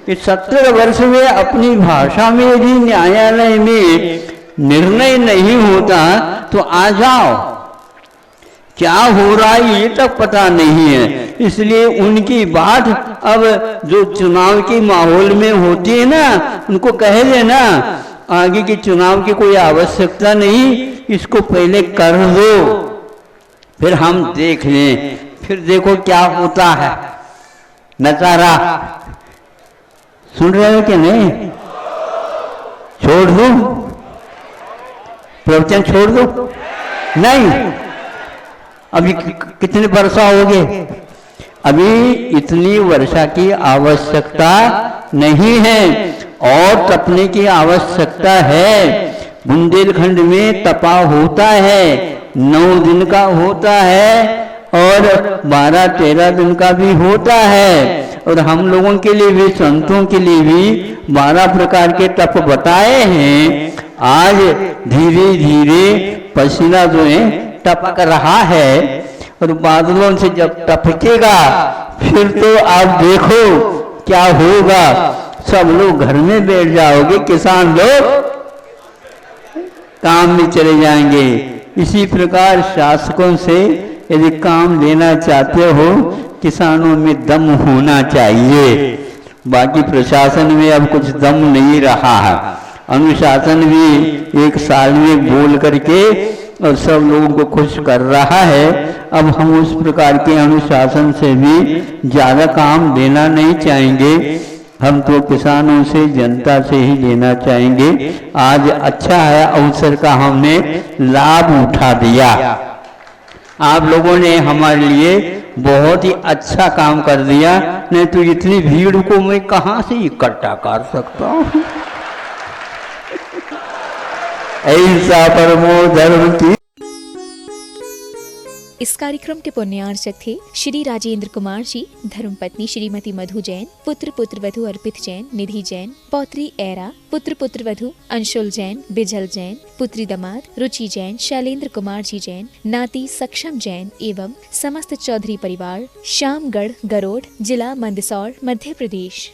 कि 70 वर्ष में अपनी भाषा में यदि न्यायालय में निर्णय नहीं होता तो आ जाओ, क्या हो रहा है ये तक पता नहीं है। इसलिए उनकी बात अब जो चुनाव के माहौल में होती है ना, उनको कह देना आगे के चुनाव की कोई आवश्यकता नहीं, इसको पहले कर दो, फिर हम देख लें। फिर देखो क्या होता है नजारा। सुन रहे हो कि नहीं? छोड़ दो प्रवचन, छोड़ दो? नहीं, अभी कितने वर्षा हो गए? अभी इतनी वर्षा की आवश्यकता नहीं है और तपने की आवश्यकता है। बुंदेलखंड में तपा होता है, 9 दिन का होता है और 12-13 दिन का भी होता है। और हम लोगों के लिए भी, संतों के लिए भी 12 प्रकार के तप बताए हैं। आज धीरे धीरे पसीना जो है टपक रहा है और बादलों से जब टपकेगा फिर तो आप देखो क्या होगा। सब लोग घर में बैठ जाओगे, किसान लोग काम में चले जाएंगे। इसी प्रकार शासकों से यदि काम लेना चाहते हो, किसानों में दम होना चाहिए। बाकी प्रशासन में अब कुछ दम नहीं रहा है। अनुशासन भी 1 साल में बोल करके और सब लोगों को खुश कर रहा है। अब हम उस प्रकार के अनुशासन से भी ज़्यादा काम लेना नहीं चाहेंगे। हम तो किसानों से, जनता से ही लेना चाहेंगे। आज अच्छा है, अवसर का हमने लाभ उठा दिया। आप लोगों ने हमारे लिए बहुत ही अच्छा काम कर दिया, नहीं तो इतनी भीड़ को मैं कहाँ से इकट्ठा कर सकता हूँ। ऐसा परमो धर्म की। इस कार्यक्रम के पुण्यार्चक थे श्री राजेंद्र कुमार जी, धर्मपत्नी श्रीमती मधु जैन, पुत्र पुत्रवधु अर्पित जैन, निधि जैन, पौत्री एरा, पुत्र पुत्रवधु अंशुल जैन, बिजल जैन, पुत्री दामाद रुचि जैन, शैलेंद्र कुमार जी जैन, नाती सक्षम जैन एवं समस्त चौधरी परिवार, श्यामगढ़ गरोड, जिला मंदसौर, मध्य प्रदेश।